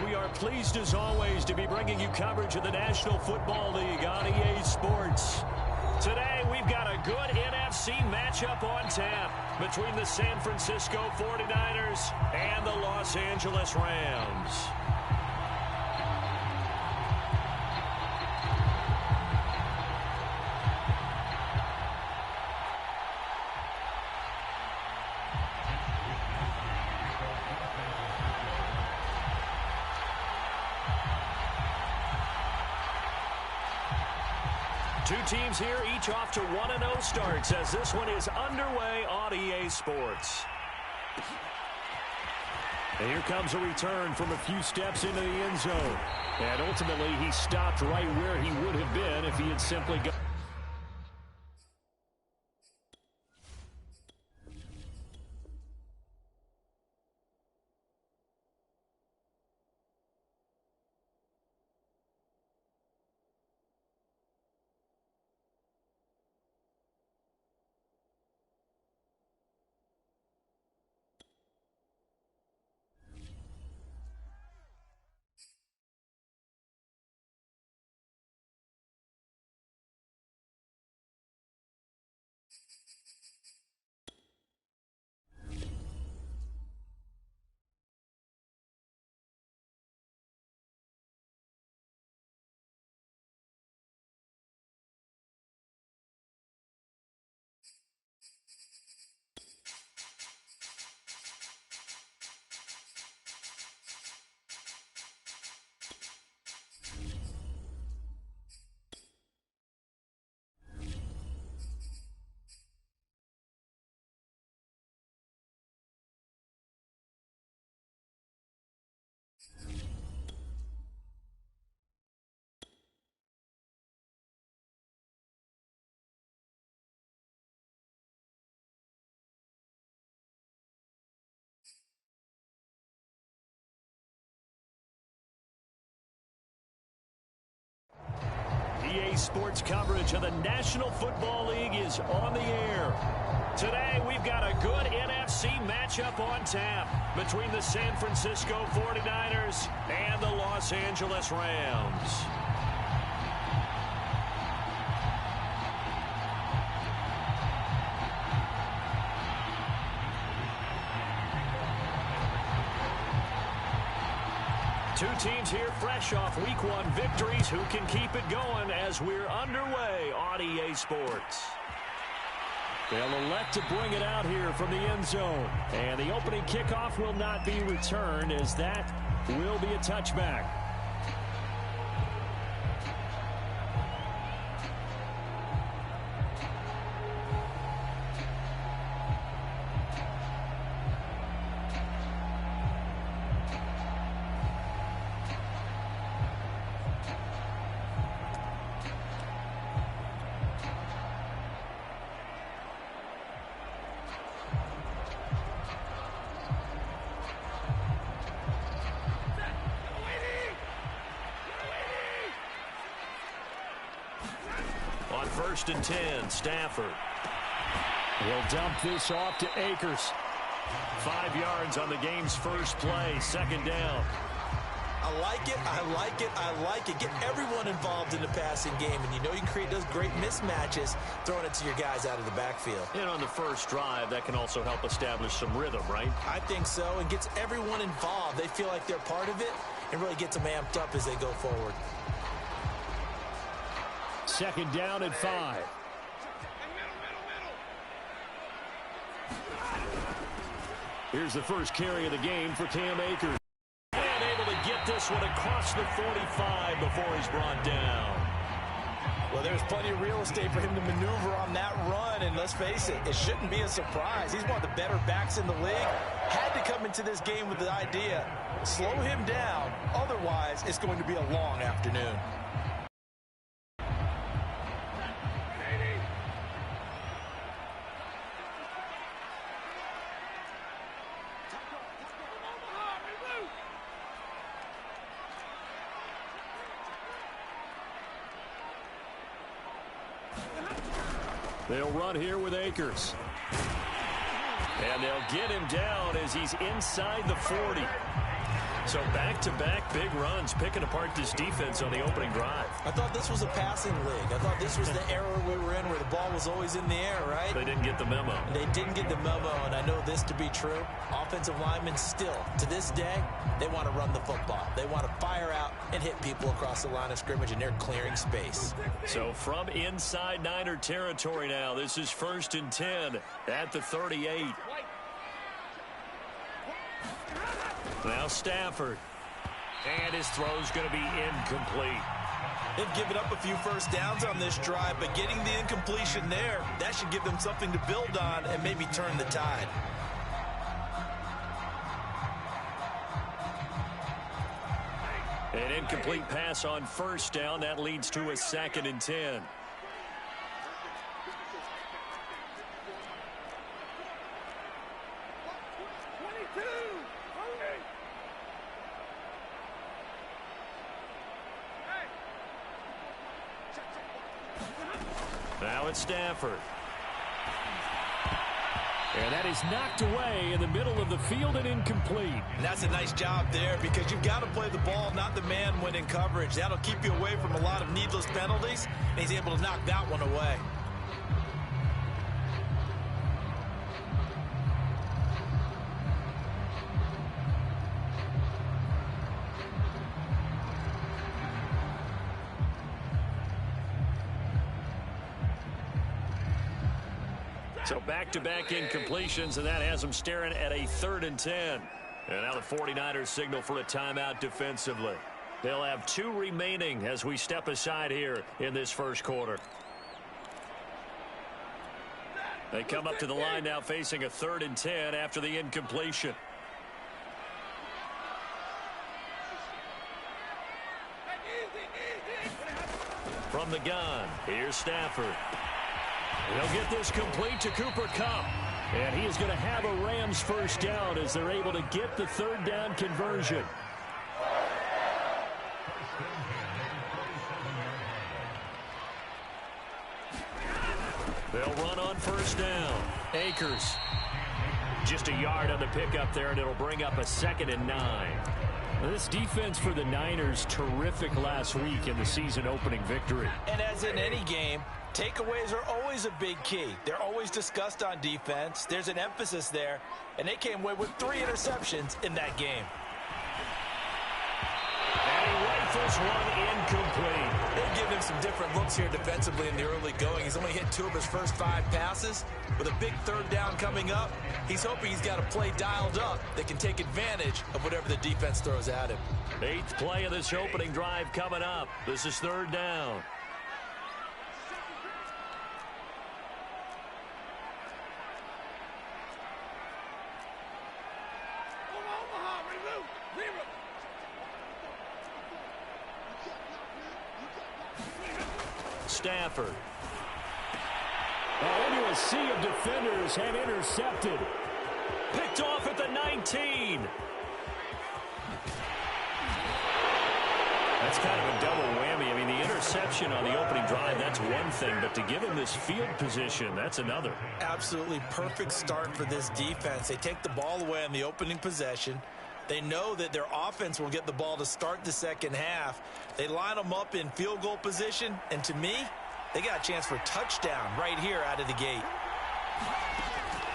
We are pleased as always to be bringing you coverage of the National Football League on EA Sports. Today we've got a good NFC matchup on tap between the San Francisco 49ers and the Los Angeles Rams. Two teams here, each off to 1-0 starts as this one is underway on EA Sports. And here comes a return from a few steps into the end zone. And ultimately, he stopped right where he would have been if he had simply gone. EA Sports coverage of the National Football League is on the air. Today, we've got a good NFC matchup on tap between the San Francisco 49ers and the Los Angeles Rams. Two teams here fresh off Week 1 victories who can keep it going as we're underway on EA Sports. They'll elect to bring it out here from the end zone. And the opening kickoff will not be returned as that will be a touchback. On 1st and 10, Stafford. He'll dump this off to Akers. 5 yards on the game's first play, second down. I like it, I like it, I like it. Get everyone involved in the passing game, and you know you can create those great mismatches throwing it to your guys out of the backfield. And on the first drive, that can also help establish some rhythm, right? I think so, and gets everyone involved. They feel like they're part of it and really gets them amped up as they go forward. Second down and 5. Here's the first carry of the game for Cam Akers. And able to get this one across the 45 before he's brought down. Well, there's plenty of real estate for him to maneuver on that run, and let's face it, it shouldn't be a surprise. He's one of the better backs in the league. Had to come into this game with the idea, slow him down, otherwise it's going to be a long afternoon. They'll run here with Akers. And they'll get him down as he's inside the 40. So back-to-back big runs, picking apart this defense on the opening drive. I thought this was a passing league. I thought this was the era we were in where the ball was always in the air, right? They didn't get the memo. They didn't get the memo, and I know this to be true. Offensive linemen still, to this day, they want to run the football. They want to fire out and hit people across the line of scrimmage, and they're clearing space. So from inside Niner territory now, this is 1st and 10 at the 38. Now Stafford. And his throw's going to be incomplete. They've given up a few first downs on this drive, but getting the incompletion there, that should give them something to build on and maybe turn the tide. An incomplete pass on 1st down. That leads to a 2nd and 10. Now it's Stafford. And that is knocked away in the middle of the field and incomplete. And that's a nice job there because you've got to play the ball, not the man when in coverage. That'll keep you away from a lot of needless penalties, and he's able to knock that one away. So back-to-back incompletions, and that has them staring at a 3rd and 10. And now the 49ers signal for a timeout defensively. They'll have 2 remaining as we step aside here in this first quarter. They come up to the line now facing a 3rd and 10 after the incompletion. From the gun, here's Stafford. He'll get this complete to Cooper Kupp. And he is going to have a Rams first down as they're able to get the 3rd down conversion. They'll run on 1st down. Akers. Just a yard on the pickup there, and it'll bring up a 2nd and 9. This defense for the Niners, terrific last week in the season-opening victory. And as in any game, takeaways are always a big key. They're always discussed on defense. There's an emphasis there, and they came away with 3 interceptions in that game. And he rifles one incomplete. They've given him some different looks here defensively in the early going. He's only hit 2 of his first 5 passes. With a big 3rd down coming up, he's hoping he's got a play dialed up that can take advantage of whatever the defense throws at him. 8th play of this opening drive coming up. This is 3rd down. Stafford. Into a sea of defenders and intercepted. Picked off at the 19. That's kind of a double whammy. I mean, the interception on the opening drive, that's one thing, but to give him this field position, that's another. Absolutely perfect start for this defense. They take the ball away on the opening possession. They know that their offense will get the ball to start the second half. They line them up in field goal position, and to me, they got a chance for a touchdown right here out of the gate.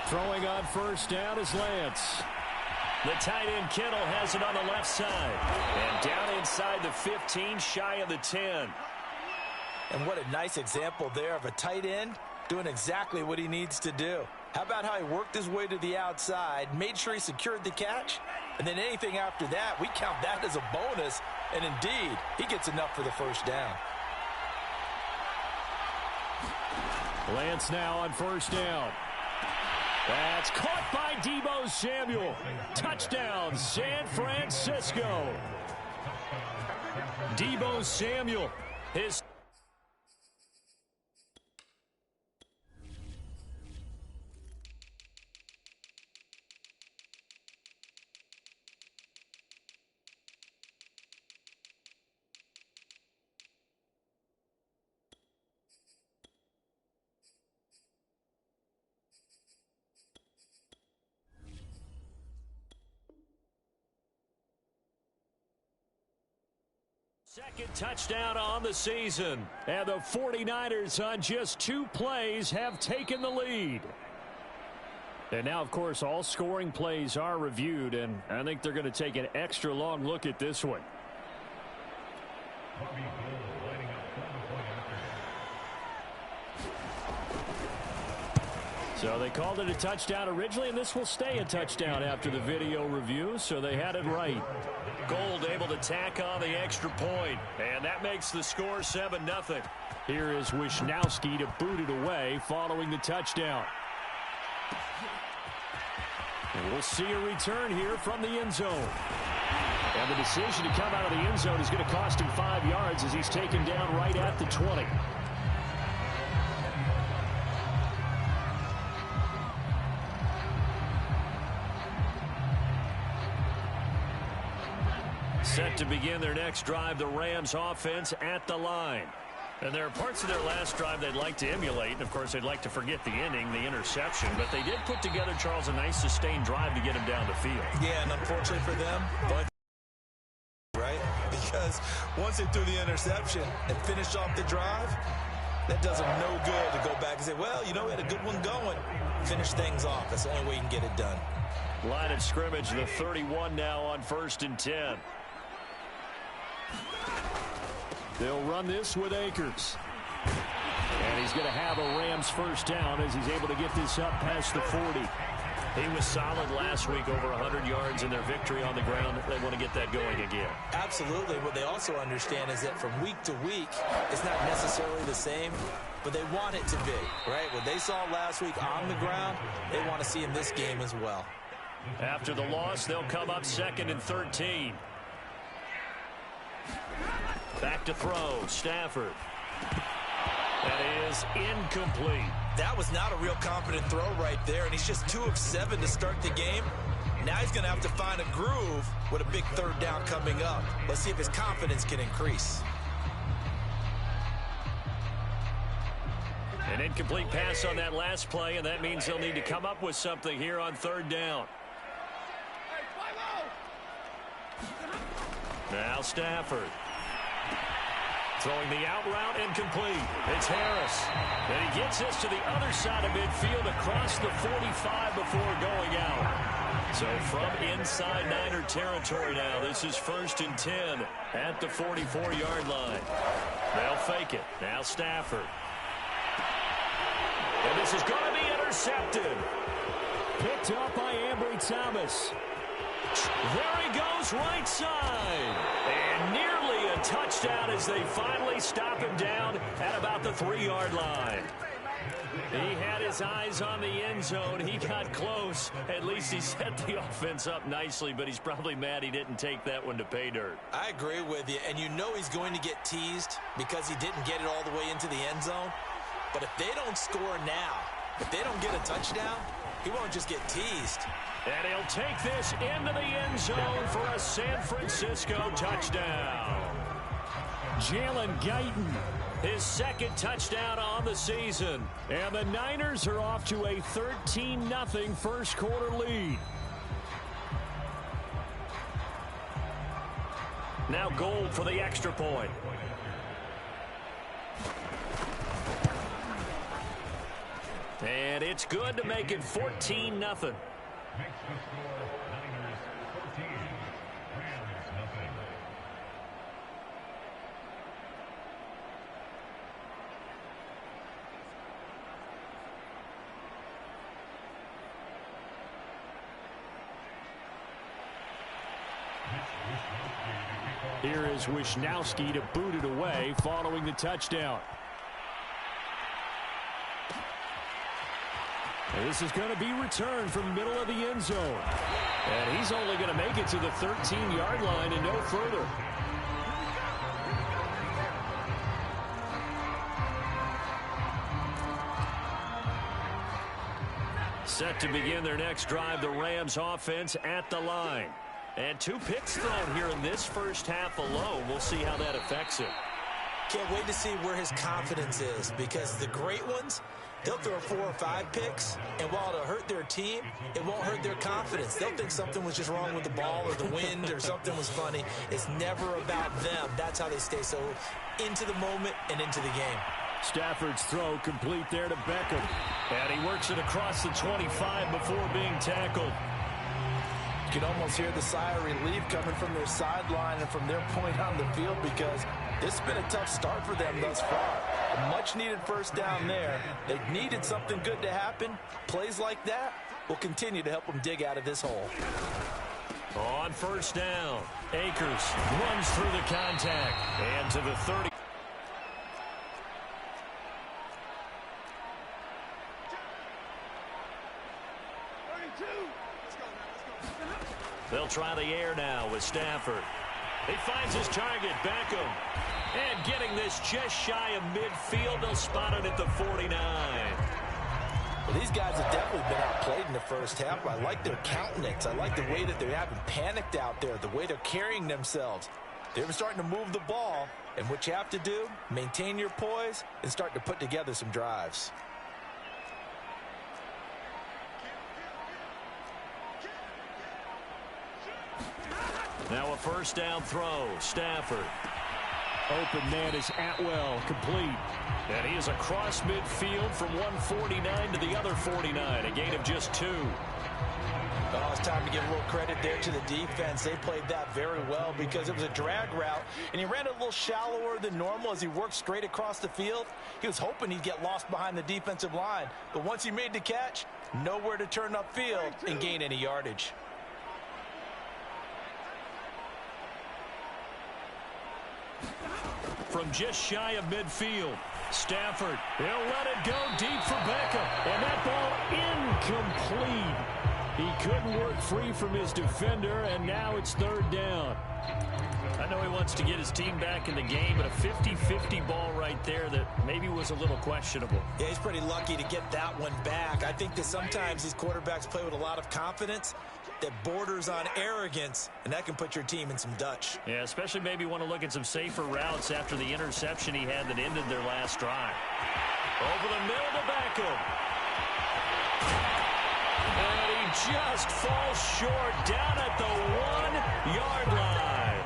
Throwing on 1st down is Lance. The tight end Kittle has it on the left side. And down inside the 15, shy of the 10. And what a nice example there of a tight end doing exactly what he needs to do. How about how he worked his way to the outside, made sure he secured the catch, and then anything after that, we count that as a bonus, and indeed, he gets enough for the first down. Lance now on 1st down. That's caught by Deebo Samuel. Touchdown, San Francisco. Deebo Samuel, his Second touchdown on the season. And the 49ers on just 2 plays have taken the lead. And now, of course, all scoring plays are reviewed, and I think they're going to take an extra long look at this one. So they called it a touchdown originally, and this will stay a touchdown after the video review, so they had it right. Gold able to tack on the extra point, and that makes the score 7-0. Here is Wisnowski to boot it away following the touchdown. And we'll see a return here from the end zone. And the decision to come out of the end zone is going to cost him 5 yards as he's taken down right at the 20. Set to begin their next drive, the Rams offense at the line. And there are parts of their last drive they'd like to emulate. And, of course, they'd like to forget the inning, the interception. But they did put together, Charles, a nice sustained drive to get him down the field. Yeah, and unfortunately for them, but right? Because once they threw the interception and finished off the drive, that does them no good to go back and say, well, you know, we had a good one going. Finish things off. That's the only way you can get it done. Line of scrimmage, the 31 now on 1st and 10. They'll run this with Akers. And he's going to have a Rams first down as he's able to get this up past the 40. He was solid last week, over 100 yards in their victory on the ground. They want to get that going again. Absolutely. What they also understand is that from week to week, it's not necessarily the same, but they want it to be, right? What they saw last week on the ground, they want to see in this game as well. After the loss, they'll come up 2nd and 13. Back to throw, Stafford. That is incomplete. That was not a real confident throw right there, and he's just 2 of 7 to start the game. Now he's going to have to find a groove with a big 3rd down coming up. Let's see if his confidence can increase. An incomplete pass on that last play, and that means they'll need to come up with something here on 3rd down. Now Stafford. Throwing the out route, incomplete. It's Harris. And he gets this to the other side of midfield across the 45 before going out. So from inside Niner territory now, this is 1st and 10 at the 44-yard line. They'll fake it. Now Stafford. And this is going to be intercepted. Picked up by Ambry Thomas. There he goes, right side. And nearly a touchdown as they finally stop him down at about the 3-yard line. He had his eyes on the end zone. He got close. At least he set the offense up nicely, but he's probably mad he didn't take that one to pay dirt. I agree with you, and you know he's going to get teased because he didn't get it all the way into the end zone. But if they don't score now, if they don't get a touchdown, he won't just get teased. And he'll take this into the end zone for a San Francisco touchdown. Jalen Guyton, his 2nd touchdown on the season. And the Niners are off to a 13-0 first quarter lead. Now Gold for the extra point. And it's good to make it 14-0. Here is Wisnowski to boot it away following the touchdown. And this is going to be returned from the middle of the end zone. And he's only going to make it to the 13-yard line and no further. Set to begin their next drive, the Rams offense at the line. And 2 picks thrown here in this first half alone. We'll see how that affects it. Can't wait to see where his confidence is, because the great ones, they'll throw 4 or 5 picks, and while it'll hurt their team, it won't hurt their confidence. They'll think something was just wrong with the ball or the wind or something was funny. It's never about them. That's how they stay so into the moment and into the game. Stafford's throw complete there to Beckham. And he works it across the 25 before being tackled. You can almost hear the sigh of relief coming from their sideline and from their point on the field, because this has been a tough start for them thus far. A much-needed first down there. They needed something good to happen. Plays like that will continue to help them dig out of this hole. On first down, Akers runs through the contact and to the 30. They'll try the air now with Stafford. He finds his target, Beckham. And getting this just shy of midfield, they'll spot it at the 49. Well, these guys have definitely been outplayed in the first half. I like their countenance. I like the way that they haven't panicked out there, the way they're carrying themselves. They're starting to move the ball, and what you have to do, maintain your poise and start to put together some drives. Now a first down throw. Stafford. Open man is Atwell, complete. And he is across midfield from 149 to the other 49, a gain of just 2. Oh, it's time to give a little credit there to the defense. They played that very well because it was a drag route, and he ran it a little shallower than normal as he worked straight across the field. He was hoping he'd get lost behind the defensive line, but once he made the catch, nowhere to turn upfield and gain any yardage. From just shy of midfield, Stafford, he'll let it go deep for Beckham, and that ball incomplete. He couldn't work free from his defender, and now it's third down. I know he wants to get his team back in the game, but a 50-50 ball right there that maybe was a little questionable. Yeah, he's pretty lucky to get that one back. I think that sometimes these quarterbacks play with a lot of confidence that borders on arrogance, and that can put your team in some Dutch. Yeah, especially maybe want to look at some safer routes after the interception he had that ended their last drive. Over the middle to Beckham. And he just falls short down at the 1-yard line.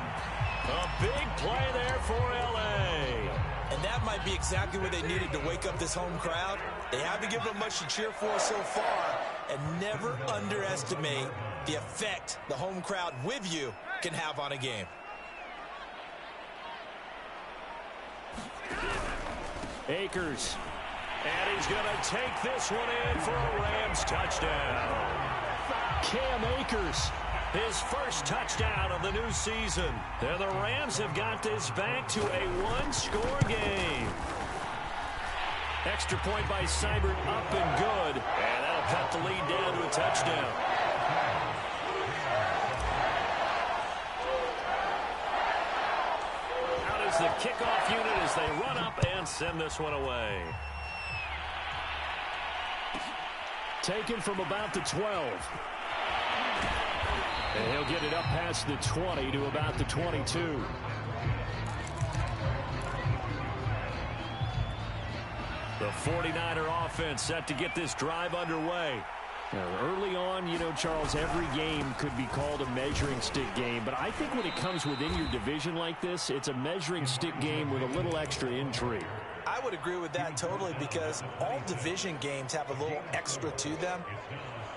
A big play there for L.A. And that might be exactly what they needed to wake up this home crowd. They haven't given them much to cheer for so far, and never underestimate the effect the home crowd with you can have on a game. Akers. And he's going to take this one in for a Rams touchdown. Cam Akers, his first touchdown of the new season. And the Rams have got this back to a one-score game. Extra point by Seibert, up and good. And that'll cut the lead down to a touchdown. Out is the kickoff unit as they run up and send this one away. Taken from about the 12. And he'll get it up past the 20 to about the 22. The 49er offense set to get this drive underway. Now, early on, you know, Charles, every game could be called a measuring stick game. But I think when it comes within your division like this, it's a measuring stick game with a little extra intrigue. I would agree with that totally, because all division games have a little extra to them.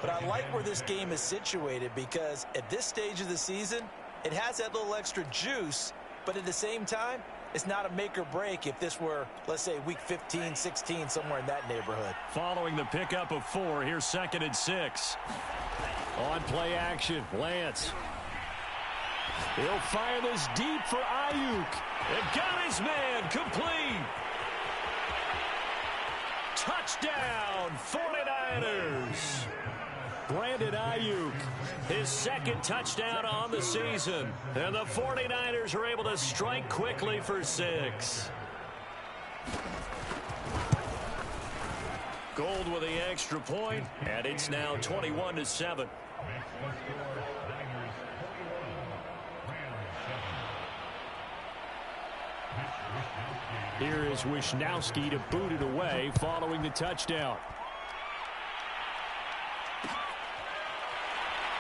But I like where this game is situated, because at this stage of the season, it has that little extra juice, but at the same time, it's not a make or break if this were, let's say, week 15, 16, somewhere in that neighborhood. Following the pickup of 4, here's 2nd and 6. On play action, Lance. He'll fire this deep for Ayuk. And got his man, complete. Touchdown, 49ers. Brandon Ayuk, his 2nd touchdown on the season. And the 49ers are able to strike quickly for 6. Gold with the extra point, and it's now 21-7. Here is Wisnowski to boot it away following the touchdown.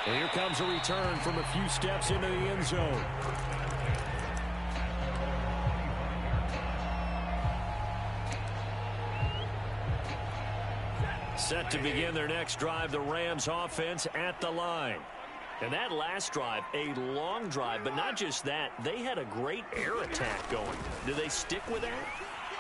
And here comes a return from a few steps into the end zone. Set to begin their next drive, the Rams offense at the line. And that last drive, a long drive, but not just that, they had a great air attack going. Do they stick with that?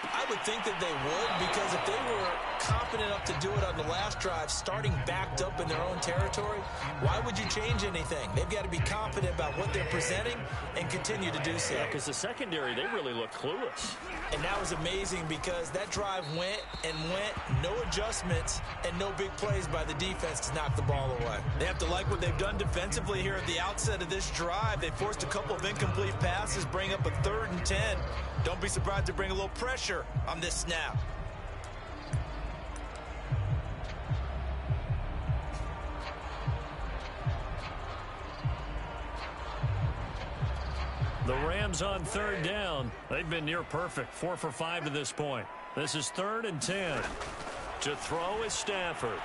I would think that they would, because if they were confident enough to do it on the last drive, starting backed up in their own territory, why would you change anything? They've got to be confident about what they're presenting and continue to do so. Yeah, because the secondary, they really look clueless. And that was amazing because that drive went and went, no adjustments and no big plays by the defense to knock the ball away. They have to like what they've done defensively here at the outset of this drive. They forced a couple of incomplete passes, bring up a 3rd and 10. Don't be surprised to bring a little pressure on this snap. The Rams on 3rd down. They've been near perfect. 4 for 5 to this point. This is 3rd and 10. To throw is Stafford.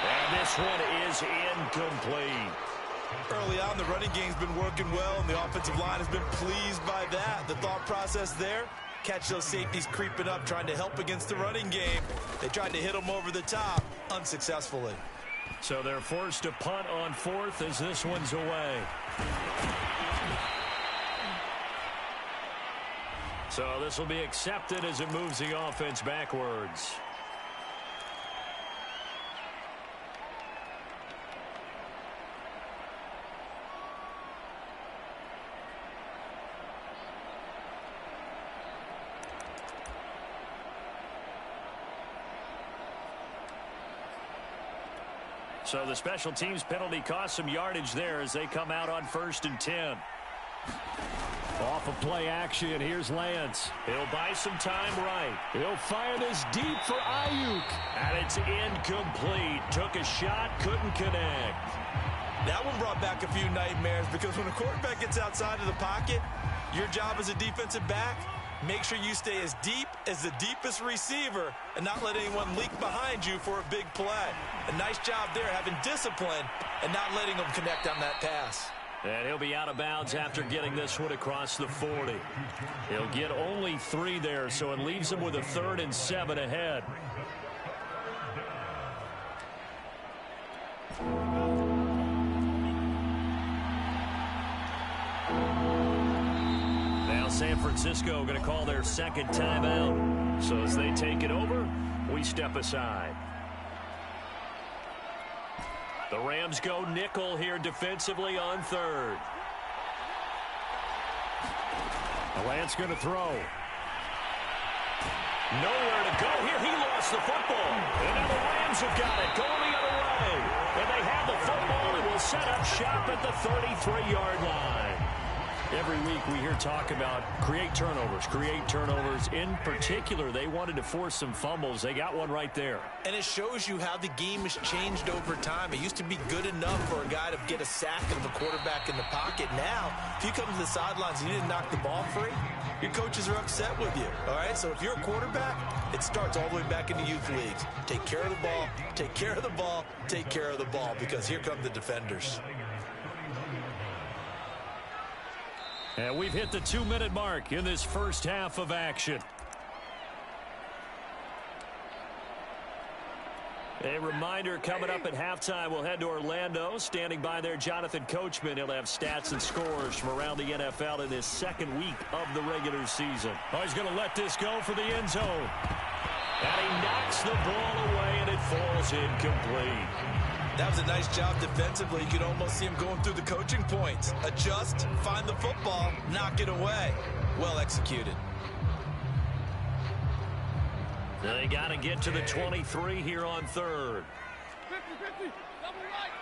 And this one is incomplete. Early on, the running game's been working well, and the offensive line has been pleased by that. The thought process there, catch those safeties creeping up, trying to help against the running game. They tried to hit them over the top, unsuccessfully. So they're forced to punt on 4th as this one's away. So this will be accepted as it moves the offense backwards. So the special teams penalty cost some yardage there as they come out on 1st and 10. Off of play action, here's Lance. He'll buy some time right. He'll fire this deep for Ayuk. And it's incomplete. Took a shot, couldn't connect. That one brought back a few nightmares because when a quarterback gets outside of the pocket, your job as a defensive back, make sure you stay as deep as the deepest receiver and not let anyone leak behind you for a big play. A nice job there, having discipline and not letting them connect on that pass. And he'll be out of bounds after getting this one across the 40. He'll get only 3 there, so it leaves him with a 3rd and 7 ahead. Now San Francisco going to call their 2nd timeout. So as they take it over, we step aside. The Rams go nickel here defensively on 3rd. Lance going to throw. Nowhere to go here. He lost the football. And now the Rams have got it going the other way. And they have the football and will set up shop at the 33-yard line. Every week we hear talk about create turnovers. In particular, they wanted to force some fumbles. They got one right there. And it shows you how the game has changed over time. It used to be good enough for a guy to get a sack of a quarterback in the pocket. Now, if you come to the sidelines and you didn't knock the ball free, your coaches are upset with you. All right, so if you're a quarterback, it starts all the way back in the youth leagues. Take care of the ball, take care of the ball, take care of the ball, because here come the defenders. And we've hit the 2-minute mark in this first half of action. A reminder, coming up at halftime, we'll head to Orlando. Standing by there, Jonathan Coachman. He'll have stats and scores from around the NFL in this 2nd week of the regular season. Oh, he's going to let this go for the end zone. And he knocks the ball away, and it falls incomplete. That was a nice job defensively. You could almost see him going through the coaching points. Adjust, find the football, knock it away. Well executed. They got to get to the 23 here on 3rd. 50-50, double right.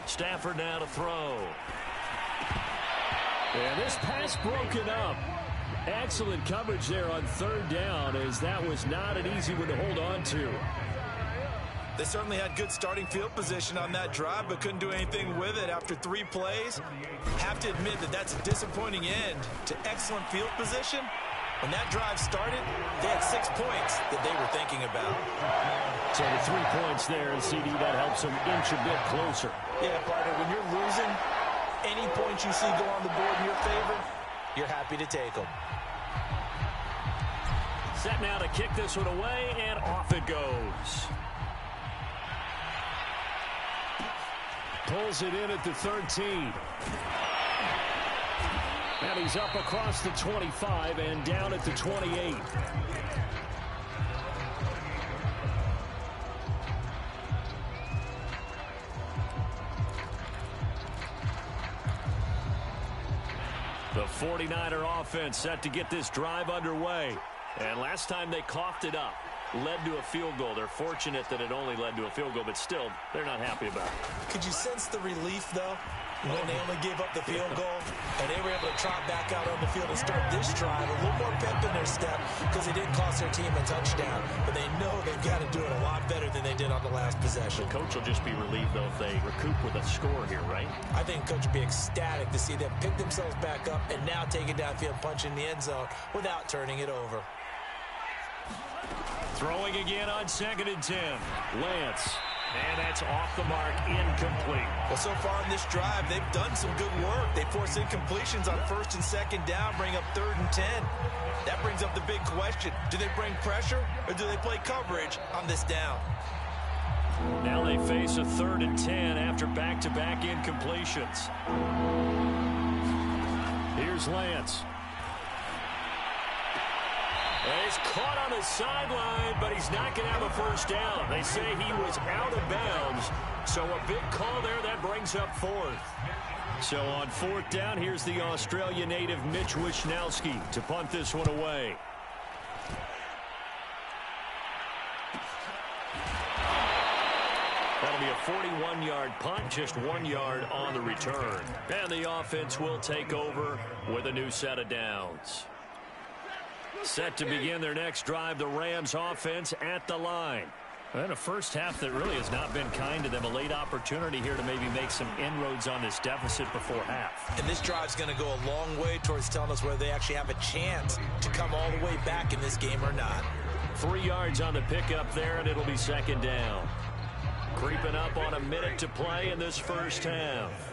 Stafford now to throw. And this pass broken up. Excellent coverage there on 3rd down, as that was not an easy one to hold on to. They certainly had good starting field position on that drive, but couldn't do anything with it after 3 plays. Have to admit that that's a disappointing end to excellent field position. When that drive started, they had 6 points that they were thinking about. So the 3 points there, and CD, that helps them inch a bit closer. Yeah, partner, when you're losing, any points you see go on the board in your favor, you're happy to take them. Set now to kick this one away, and off it goes. Pulls it in at the 13. And he's up across the 25 and down at the 28. The 49er offense set to get this drive underway. And last time they coughed it up, led to a field goal. They're fortunate that it only led to a field goal, but still, they're not happy about it. Could you sense the relief, though, when they only gave up the field goal and they were able to trot back out on the field and start this drive? A little more pep in their step because it didn't cost their team a touchdown. But they know they've got to do it a lot better than they did on the last possession. The coach will just be relieved, though, if they recoup with a score here, right? I think the coach would be ecstatic to see them pick themselves back up and now take it downfield, punch in the end zone without turning it over. Throwing again on 2nd and 10. Lance. And that's off the mark, incomplete. Well, so far in this drive, they've done some good work. They force incompletions on 1st and 2nd down, bring up 3rd and 10. That brings up the big question. Do they bring pressure or do they play coverage on this down? Now they face a 3rd and 10 after back-to-back incompletions. Here's Lance. He's caught on the sideline, but he's not going to have a first down. They say he was out of bounds, so a big call there that brings up 4th. So on 4th down, here's the Australia native Mitch Wishnowski to punt this one away. That'll be a 41-yard punt, just 1 yard on the return. And the offense will take over with a new set of downs. Set to begin their next drive, the Rams offense at the line. And a first half that really has not been kind to them. A late opportunity here to maybe make some inroads on this deficit before half. And this drive's going to go a long way towards telling us whether they actually have a chance to come all the way back in this game or not. 3 yards on the pickup there, and it'll be 2nd down. Creeping up on a minute to play in this first half.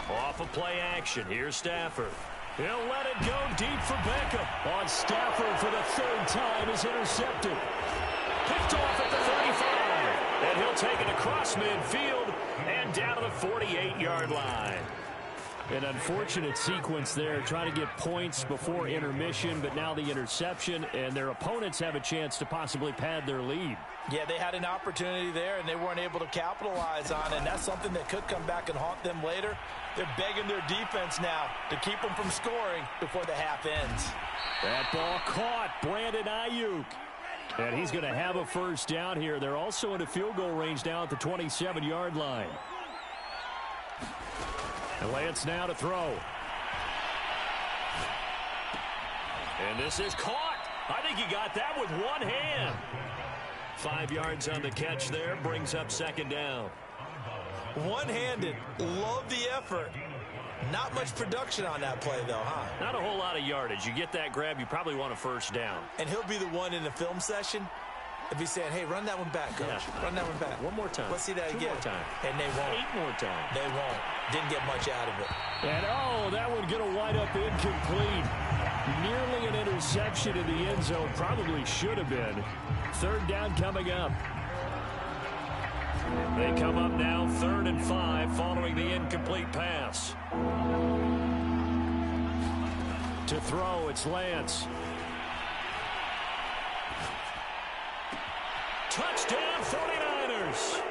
Off of play action, here's Stafford. He'll let it go deep for Beckham. On Stafford for the 3rd time is intercepted. Picked off at the 35. And he'll take it across midfield and down to the 48-yard line. An unfortunate sequence there, trying to get points before intermission, but now the interception, and their opponents have a chance to possibly pad their lead. Yeah, they had an opportunity there, and they weren't able to capitalize on it, and that's something that could come back and haunt them later. They're begging their defense now to keep them from scoring before the half ends. That ball caught. Brandon Ayuk. And he's going to have a first down here. They're also in a field goal range now at the 27-yard line. And Lance now to throw. And this is caught. I think he got that with one hand. 5 yards on the catch there. Brings up 2nd down. One-handed. Love the effort. Not much production on that play, though, huh? Not a whole lot of yardage. You get that grab, you probably want a first down. And he'll be the one in the film session if he's saying, hey, run that one back, coach. Yeah. Run that one back. One more time. Let's see that Two again. more time. And they won't. 8 more times. They won't. Didn't get much out of it. And, oh, that one going to wind up incomplete. Nearly an interception in the end zone. Probably should have been. 3rd down coming up. They come up now 3rd and 5 following the incomplete pass. To throw, it's Lance. Touchdown 49ers.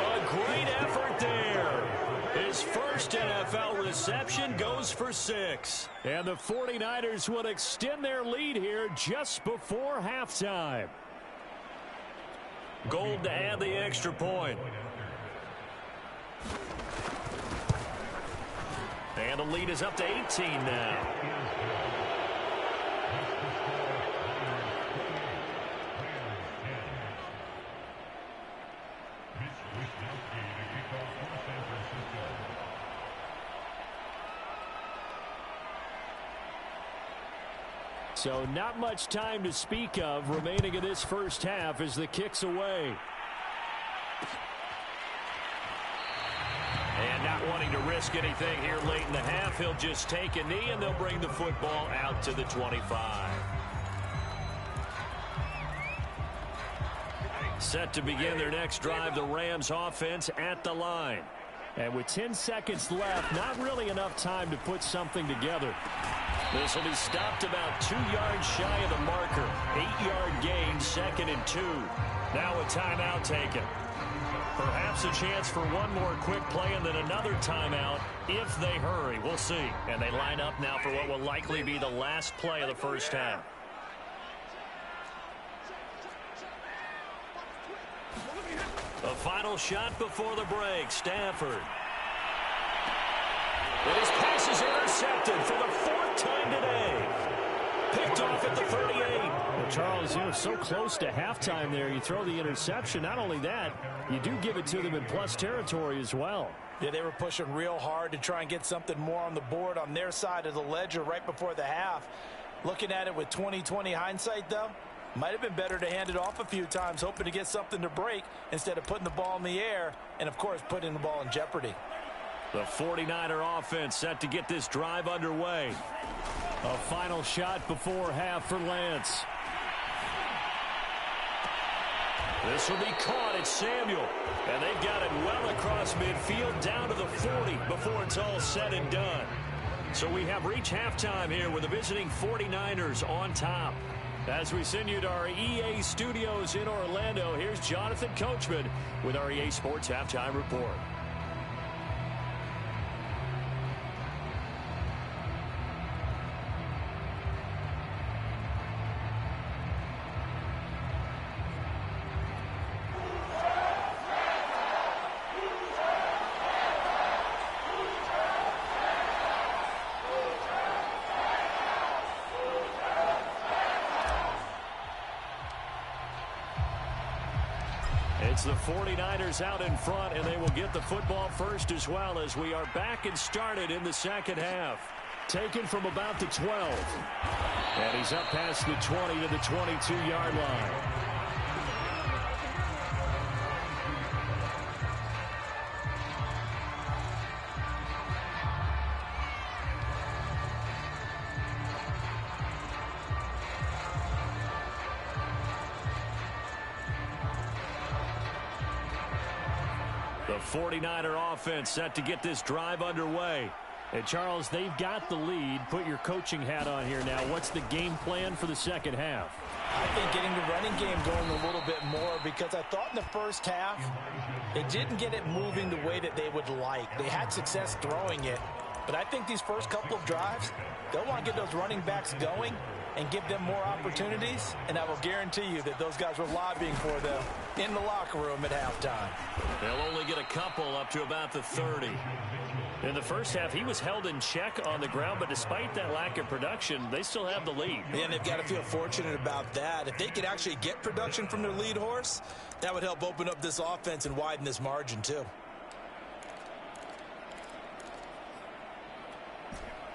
A great effort there. His first NFL reception goes for 6. And the 49ers will extend their lead here just before halftime. Gold to add the extra point. And the lead is up to 18 now. So not much time to speak of remaining in this first half as the kick's away. And not wanting to risk anything here late in the half, he'll just take a knee and they'll bring the football out to the 25. Set to begin their next drive, the Rams offense at the line. And with 10 seconds left, not really enough time to put something together. This will be stopped about 2 yards shy of the marker. 8-yard gain, 2nd and 2. Now a timeout taken. Perhaps a chance for one more quick play and then another timeout if they hurry. We'll see. And they line up now for what will likely be the last play of the first half. A final shot before the break. Stafford. And his pass is intercepted for the 4th time today. Picked off at the 38. Well, Charles, you're so close to halftime there. You throw the interception. Not only that, you do give it to them in plus territory as well. Yeah, they were pushing real hard to try and get something more on the board on their side of the ledger right before the half. Looking at it with 20/20 hindsight, though, might have been better to hand it off a few times, hoping to get something to break instead of putting the ball in the air and, of course, putting the ball in jeopardy. The 49er offense set to get this drive underway. A final shot before half for Lance. This will be caught. It's Samuel. And they've got it well across midfield down to the 40 before it's all said and done. So we have reached halftime here with the visiting 49ers on top. As we send you to our EA studios in Orlando, here's Jonathan Coachman with our EA Sports Halftime Report. It's the 49ers out in front, and they will get the football first as well as we are back and started in the second half. Taken from about the 12. And he's up past the 20 to the 22-yard line. The 49er offense set to get this drive underway. And Charles, they've got the lead. Put your coaching hat on here now. What's the game plan for the second half? I think getting the running game going a little bit more, because I thought in the first half they didn't get it moving the way that they would like. They had success throwing it, but I think these first couple of drives, they'll want to get those running backs going and give them more opportunities, and I will guarantee you that those guys were lobbying for them in the locker room at halftime. They'll only get a couple up to about the 30. In the first half, he was held in check on the ground, but despite that lack of production, they still have the lead. And they've got to feel fortunate about that. If they could actually get production from their lead horse, that would help open up this offense and widen this margin too.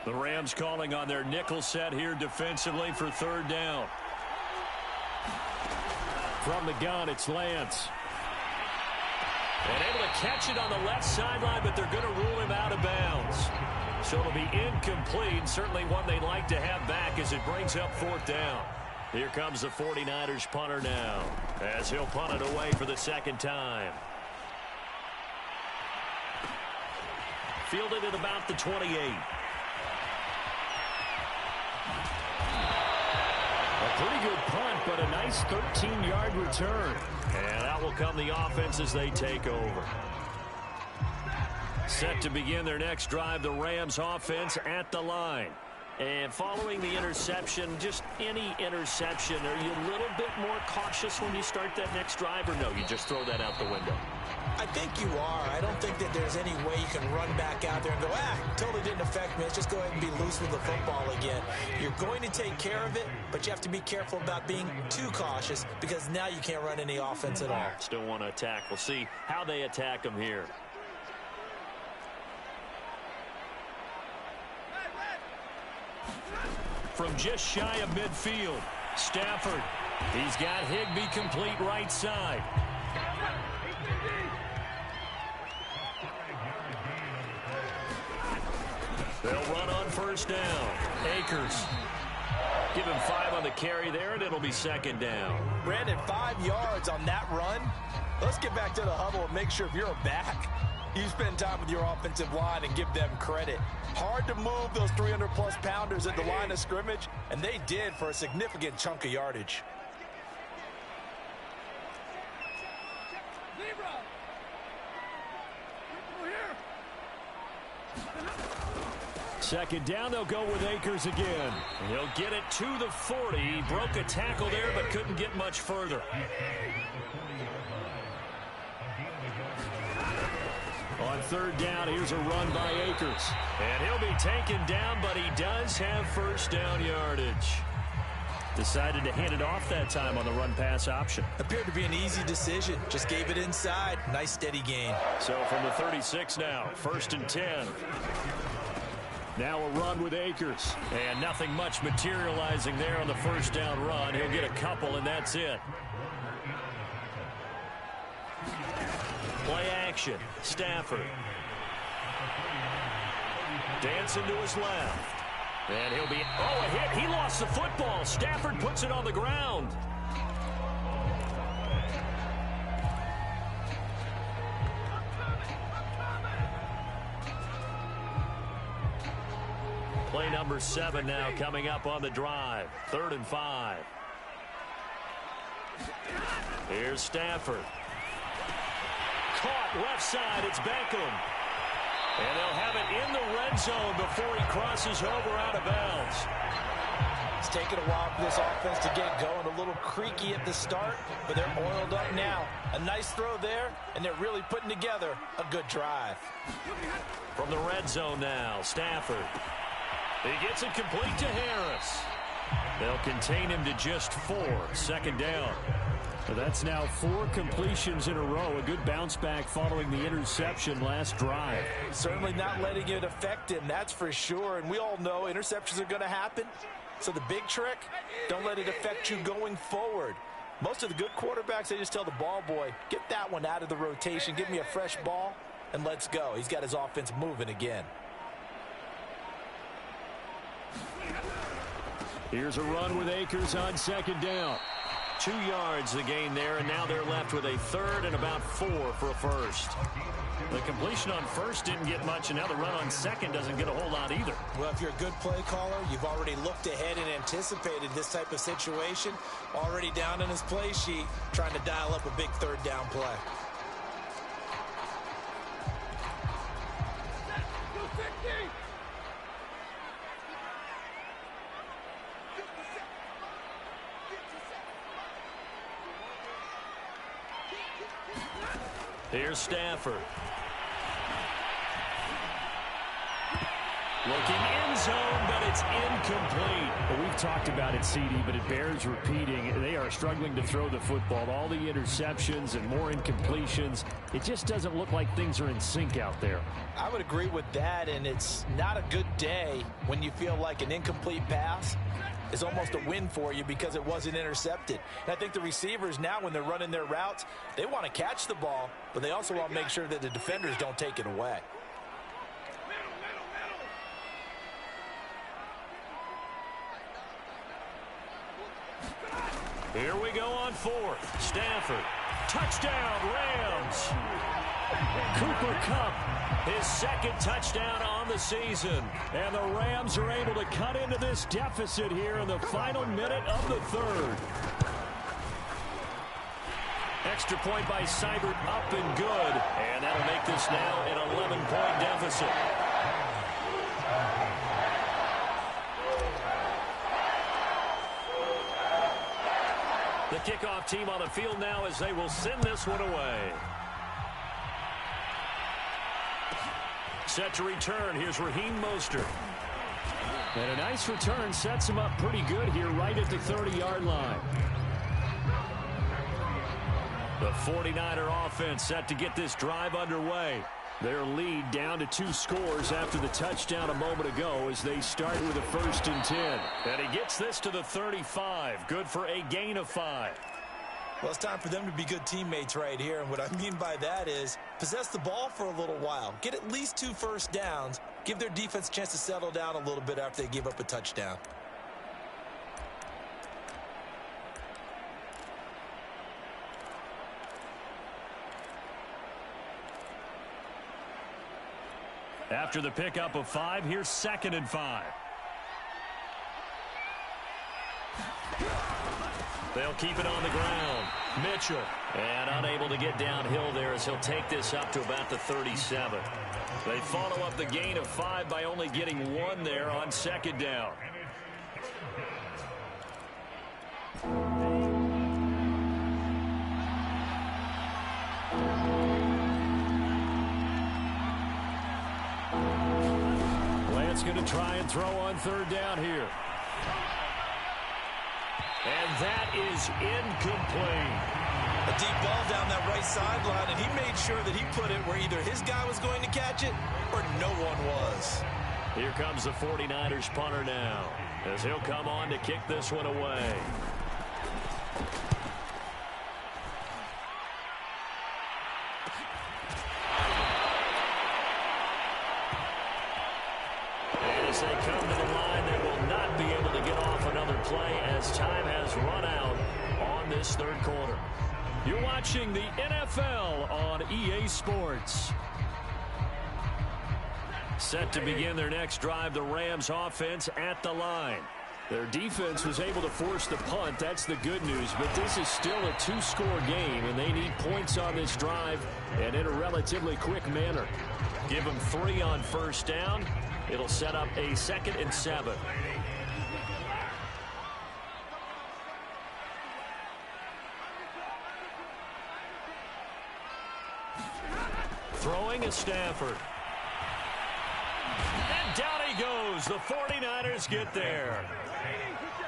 The Rams calling on their nickel set here defensively for third down. From the gun, it's Lance. And able to catch it on the left sideline, but they're going to rule him out of bounds. So it'll be incomplete. Certainly one they'd like to have back as it brings up fourth down. Here comes the 49ers punter now, as he'll punt it away for the second time. Fielded at about the 28. A pretty good punt, but a nice 13-yard return. And out will come the offense as they take over. Set to begin their next drive, the Rams offense at the line. And following the interception, just any interception, are you a little bit more cautious when you start that next drive, or no, you just throw that out the window? I think you are. I don't think that there's any way you can run back out there and go, totally didn't affect me. Let's just go ahead and be loose with the football again. You're going to take care of it, but you have to be careful about being too cautious, because now you can't run any offense at all. Still want to attack. We'll see how they attack them here. from just shy of midfield. Stafford. He's got Higbee complete right side. They'll run on first down. Akers. Give him 5 on the carry there, and it'll be second down. Brandon, 5 yards on that run. Let's get back to the huddle and make sure if you're a back, you spend time with your offensive line and give them credit. Hard to move those 300-plus pounders at the line of scrimmage, and they did for a significant chunk of yardage. Second down, they'll go with Akers again. He'll get it to the 40. He broke a tackle there, but couldn't get much further. On third down, here's a run by Akers. And he'll be taken down, but he does have first down yardage. Decided to hand it off that time on the run-pass option. Appeared to be an easy decision. Just gave it inside. Nice steady gain. So from the 36 now, 1st and 10. Now a run with Akers. And nothing much materializing there on the first down run. He'll get a couple, and that's it. Play action. Stafford. Dancing to his left. And he'll be, a hit. He lost the football. Stafford puts it on the ground. Play number 7 now coming up on the drive. 3rd and 5. Here's Stafford. Caught left side. It's Beckham. And they'll have it in the red zone before he crosses over out of bounds. It's taken a while for this offense to get going. A little creaky at the start, but they're oiled up now. A nice throw there, and they're really putting together a good drive. From the red zone now, Stafford. He gets it complete to Harris. They'll contain him to just 4. Second down. So that's now 4 completions in a row. A good bounce back following the interception last drive. Certainly not letting it affect him, that's for sure. And we all know interceptions are going to happen. So the big trick, don't let it affect you going forward. Most of the good quarterbacks, they just tell the ball boy, get that one out of the rotation, give me a fresh ball, and let's go. He's got his offense moving again. Here's a run with Akers on second down. 2 yards the gain there, and now they're left with a 3rd and about 4 for a first. The completion on first didn't get much, and now the run on second doesn't get a whole lot either. Well, if you're a good play caller, you've already looked ahead and anticipated this type of situation. Already down in his play sheet, trying to dial up a big 3rd down play. Here's Stafford. Looking end zone, but it's incomplete. Well, we've talked about it, CD, but it bears repeating. They are struggling to throw the football. All the interceptions and more incompletions. It just doesn't look like things are in sync out there. I would agree with that, and it's not a good day when you feel like an incomplete pass is almost a win for you because it wasn't intercepted. And I think the receivers now, when they're running their routes, they want to catch the ball, but they also want to make sure that the defenders don't take it away. Here we go on 4th. Stafford. Touchdown, Rams. Cooper Kupp, his 2nd touchdown on the season. And the Rams are able to cut into this deficit here in the final minute of the 3rd. Extra point by Seibert, up and good. And that'll make this now an 11-point deficit. The kickoff team on the field now as they will send this one away. Set to return. Here's Raheem Mostert. And a nice return sets him up pretty good here right at the 30-yard line. The 49er offense set to get this drive underway. Their lead down to 2 scores after the touchdown a moment ago as they start with a 1st and 10. And he gets this to the 35. Good for a gain of 5. Well, it's time for them to be good teammates right here. And what I mean by that is possess the ball for a little while. Get at least 2 first downs. Give their defense a chance to settle down a little bit after they give up a touchdown. After the pickup of 5, here's 2nd and 5. They'll keep it on the ground. Mitchell. And unable to get downhill there as he'll take this up to about the 37. They follow up the gain of 5 by only getting 1 there on 2nd down. Lance going to try and throw on 3rd down here. And that is incomplete. A deep ball down that right sideline, and he made sure that he put it where either his guy was going to catch it or no one was. Here comes the 49ers punter now as he'll come on to kick this one away. As they come to the line, they will not be able to get off another play as time has run out on this 3rd quarter. You're watching the NFL on EA Sports. Set to begin their next drive, the Rams offense at the line. Their defense was able to force the punt. That's the good news, but this is still a 2-score game, and they need points on this drive and in a relatively quick manner. Give them 3 on 1st down. It'll set up a 2nd and 7. Throwing is Stafford. And down he goes. The 49ers get there.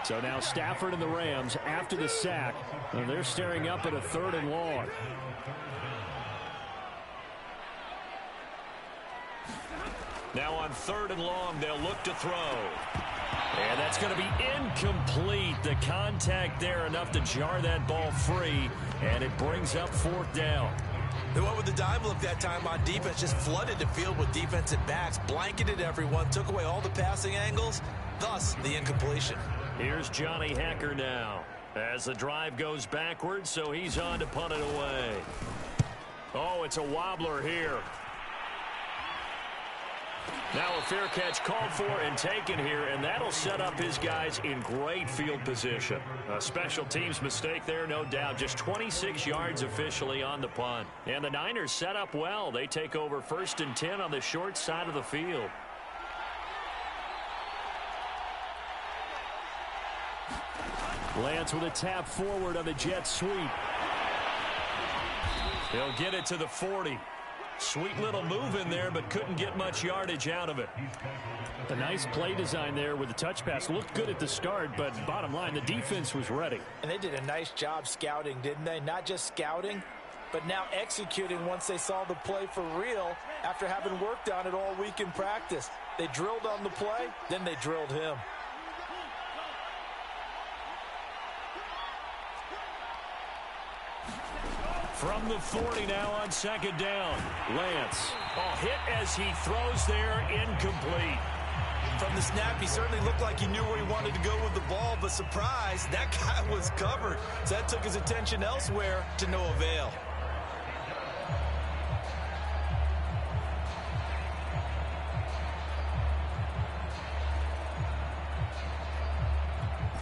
So now Stafford and the Rams after the sack. And they're staring up at a 3rd and long. Now on 3rd and long, they'll look to throw. And that's going to be incomplete. The contact there enough to jar that ball free. And it brings up 4th down. They went with the dime look that time on defense, just flooded the field with defensive backs, blanketed everyone, took away all the passing angles, thus the incompletion. Here's Johnny Hacker now as the drive goes backwards, so he's on to punt it away. Oh, it's a wobbler here. Now a fair catch called for and taken here, and that'll set up his guys in great field position. A special teams mistake there, no doubt. Just 26 yards officially on the punt. And the Niners set up well. They take over 1st and 10 on the short side of the field. Lance with a tap forward on the jet sweep. He'll get it to the 40. Sweet little move in there, but couldn't get much yardage out of it. A nice play design there with the touch pass. Looked good at the start, but bottom line, the defense was ready. And they did a nice job scouting, didn't they? Not just scouting, but now executing once they saw the play for real after having worked on it all week in practice. They drilled on the play, then they drilled him. From the 40 now on 2nd down. Lance. Oh, hit as he throws there, incomplete. From the snap, he certainly looked like he knew where he wanted to go with the ball, but surprise, that guy was covered. So that took his attention elsewhere to no avail.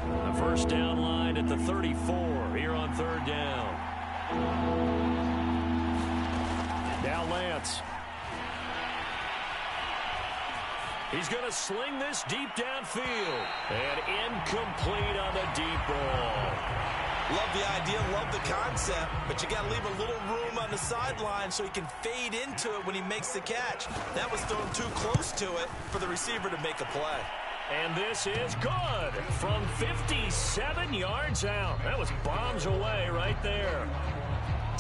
The 1st down line at the 34 here on 3rd down. Now Lance. He's going to sling this deep downfield. And incomplete on the deep ball. Love the idea, love the concept, but you got to leave a little room on the sideline so he can fade into it when he makes the catch. That was thrown too close to it for the receiver to make a play. And this is good from 57 yards out. That was bombs away right there.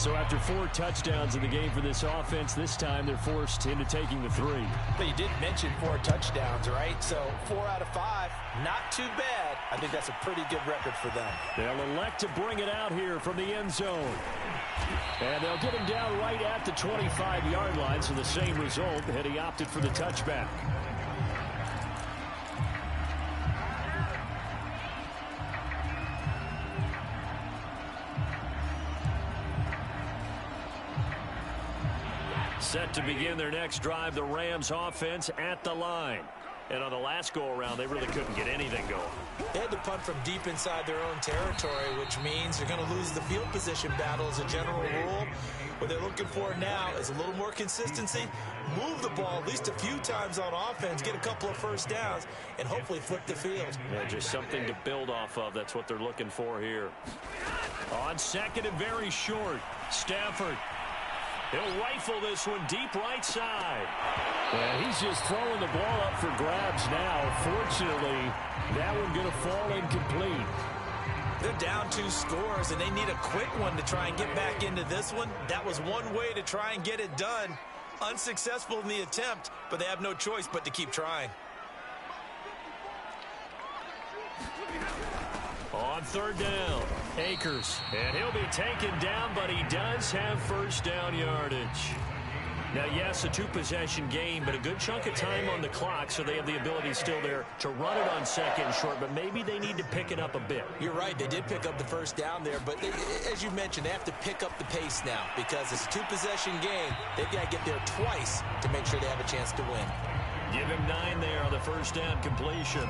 So after 4 touchdowns in the game for this offense, this time they're forced into taking the 3. But you did mention 4 touchdowns, right? So 4 out of 5, not too bad. I think that's a pretty good record for them. They'll elect to bring it out here from the end zone. And they'll get him down right at the 25-yard line, so the same result, had he opted for the touchback. Set to begin their next drive, the Rams offense at the line. And on the last go-around, they really couldn't get anything going. They had to punt from deep inside their own territory, which means they're going to lose the field position battle as a general rule. What they're looking for now is a little more consistency, move the ball at least a few times on offense, get a couple of first downs, and hopefully flip the field. Yeah, just something to build off of. That's what they're looking for here. On second and very short, Stafford. He'll rifle this one deep right side. Yeah, he's just throwing the ball up for grabs now. Fortunately, that one going to fall incomplete. They're down 2 scores, and they need a quick one to try and get back into this one. That was one way to try and get it done. Unsuccessful in the attempt, but they have no choice but to keep trying. On third down, Akers. And he'll be taken down, but he does have first down yardage. Now, yes, a 2-possession game, but a good chunk of time on the clock, so they have the ability still there to run it on second and short, but maybe they need to pick it up a bit. You're right. They did pick up the first down there, but as you mentioned, they have to pick up the pace now because it's a 2-possession game. They've got to get there twice to make sure they have a chance to win. Give him 9 there on the first down completion.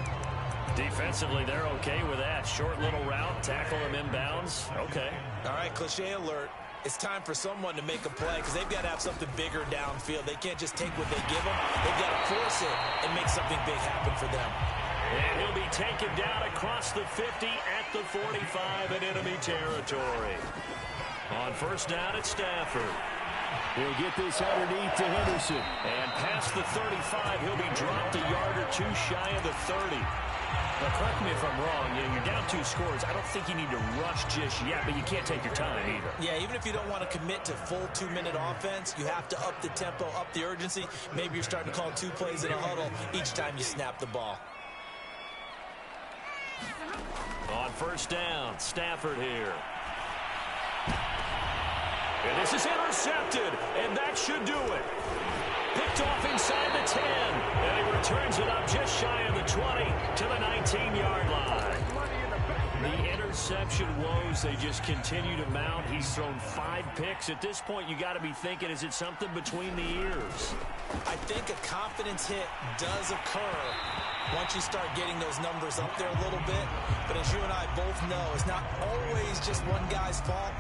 Defensively, they're okay with that. Short little route, tackle him inbounds. Okay. All right, cliche alert. It's time for someone to make a play because they've got to have something bigger downfield. They can't just take what they give them. They've got to force it and make something big happen for them. And he'll be taken down across the 50 at the 45 in enemy territory. On first down, it's Stafford. He'll get this underneath to Henderson. And past the 35, he'll be dropped a yard or 2 shy of the 30. Now, correct me if I'm wrong. You're down 2 scores. I don't think you need to rush just yet, but you can't take your time either. Yeah, even if you don't want to commit to full 2-minute offense, you have to up the tempo, up the urgency. Maybe you're starting to call 2 plays in a huddle each time you snap the ball. On first down, Stafford here. And this is intercepted, and that should do it. Picked off inside the 10, and he returns it up just shy of the 20 to the 19-yard line. The interception woes, they just continue to mount. He's thrown 5 picks. At this point, you got to be thinking, is it something between the ears? I think a confidence hit does occur once you start getting those numbers up there a little bit. But as you and I both know, it's not always just one guy's fault.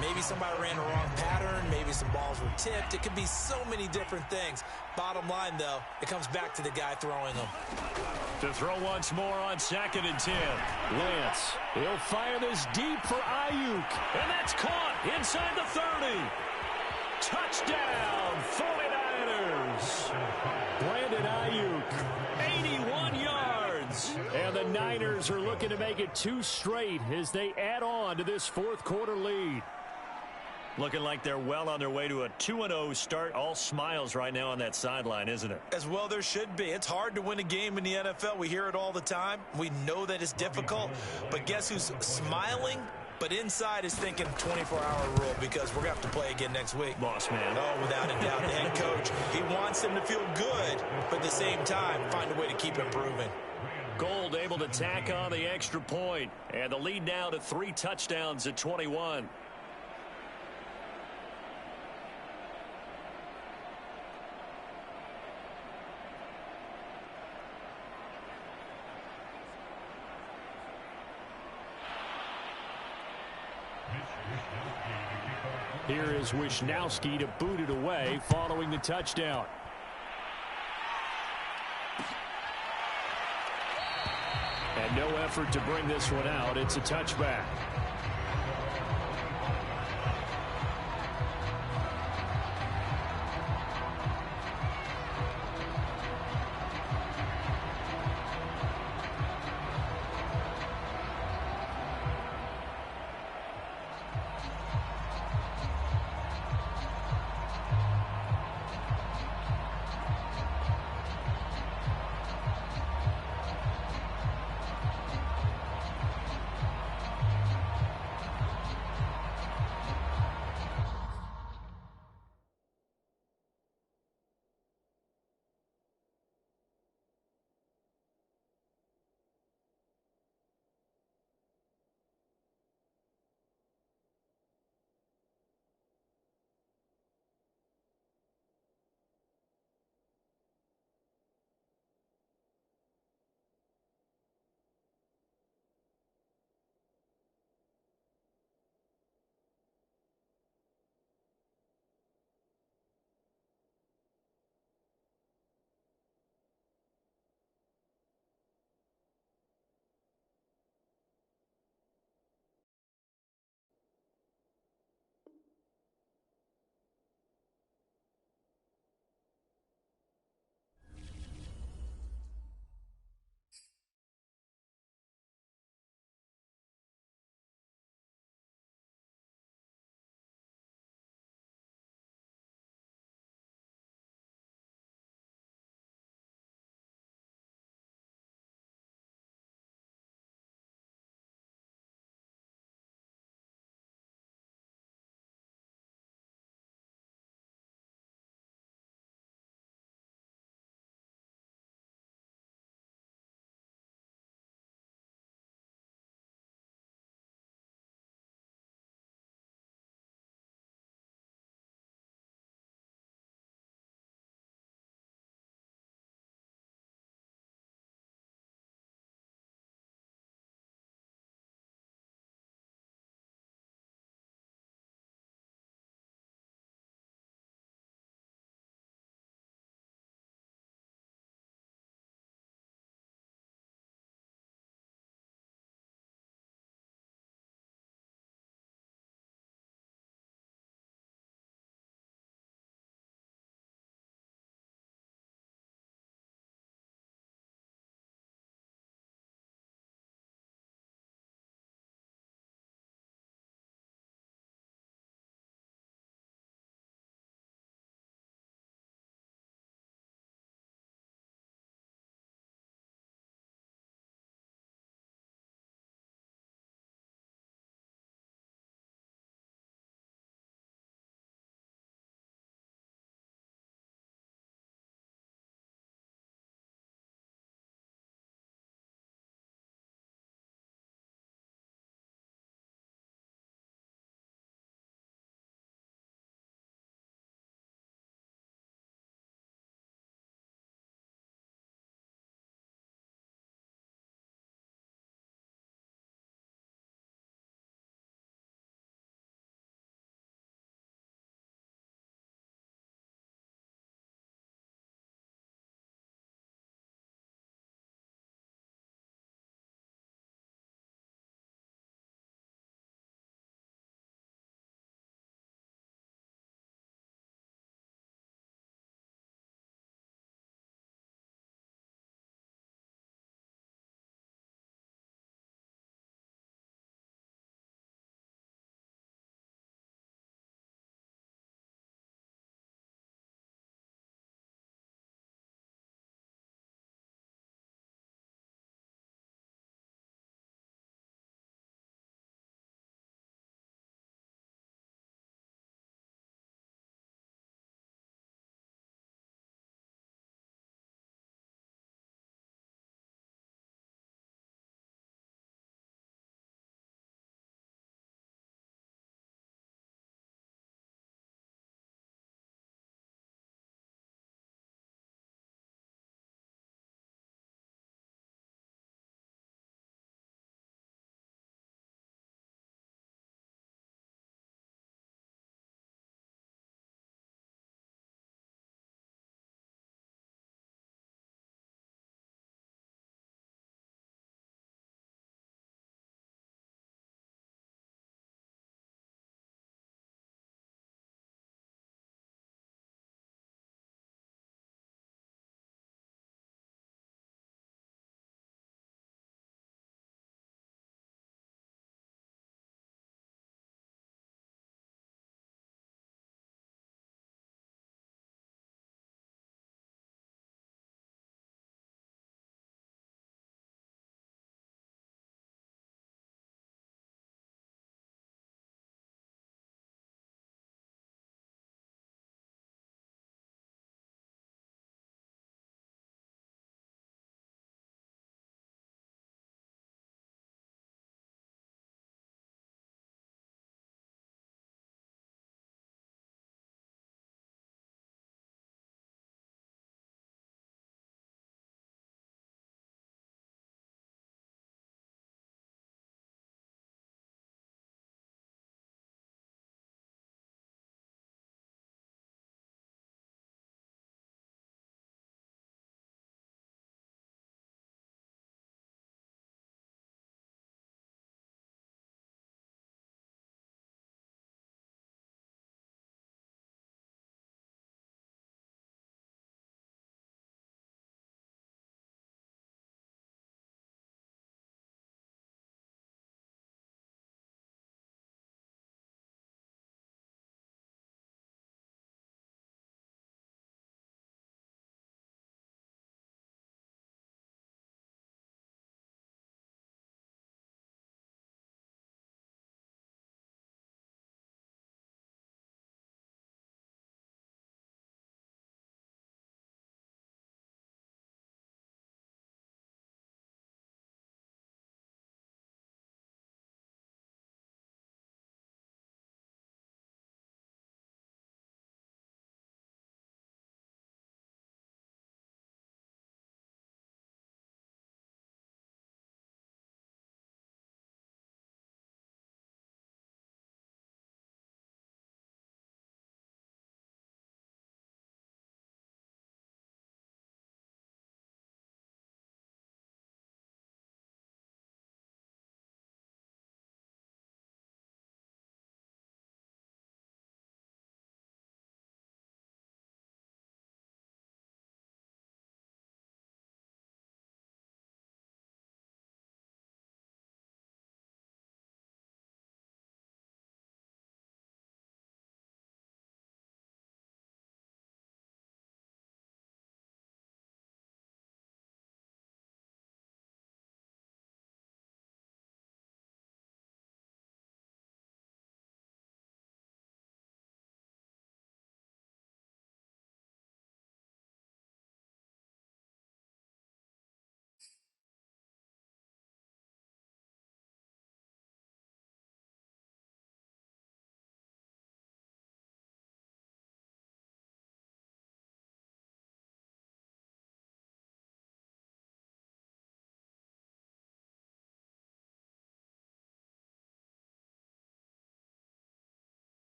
Maybe somebody ran a wrong pattern. Maybe some balls were tipped. It could be so many different things. Bottom line, though, it comes back to the guy throwing them. To throw once more on second and 10. Lance, he'll fire this deep for Ayuk. And that's caught inside the 30. Touchdown, 49ers. Brandon Ayuk, 81 yards. And the Niners are looking to make it 2 straight as they add on to this 4th quarter lead. Looking like they're well on their way to a 2-0 start. All smiles right now on that sideline, isn't it? As well there should be. It's hard to win a game in the NFL. We hear it all the time. We know that it's difficult. But guess who's smiling? But inside is thinking 24-hour rule because we're going to have to play again next week. Boss man. Oh, without a doubt. The head coach, he wants them to feel good, but at the same time, find a way to keep improving. Gold able to tack on the extra point. And the lead now to 3 touchdowns at 21. Here is Wisnowski to boot it away following the touchdown. And no effort to bring this one out. It's a touchback.